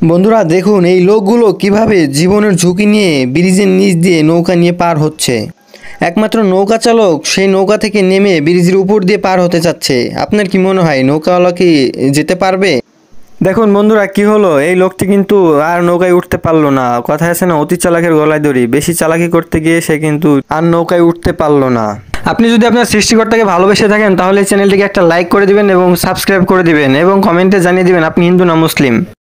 বন্ধুরা দেখুন এই লোকগুলো কিভাবে জীবনের ঝুঁকি নিয়ে ব্রিজের নিচ দিয়ে নৌকা নিয়ে পার হচ্ছে। একমাত্র নৌকা চালক সেই নৌকা থেকে নেমে ব্রিজের উপর দিয়ে পার হতে চাচ্ছে। আপনার কি মনে হয় নৌকাওয়ালা কি যেতে পারবে? দেখুন বন্ধুরা কি হলো, এই লোকটি কিন্তু আর নৌকায় উঠতে পারলো না। কথা আছে না, অতি চালাকের গলায় দড়ি। বেশি চালাকি করতে গিয়ে সে কিন্তু আর নৌকায় উঠতে পারলো না। আপনি যদি আপনার সৃষ্টিকর্তাকে ভালোবেসে থাকেন তাহলে চ্যানেলটিকে একটা লাইক করে দিবেন এবং সাবস্ক্রাইব করে দিবেন এবং কমেন্টে জানিয়ে দিবেন আপনি হিন্দু না মুসলিম।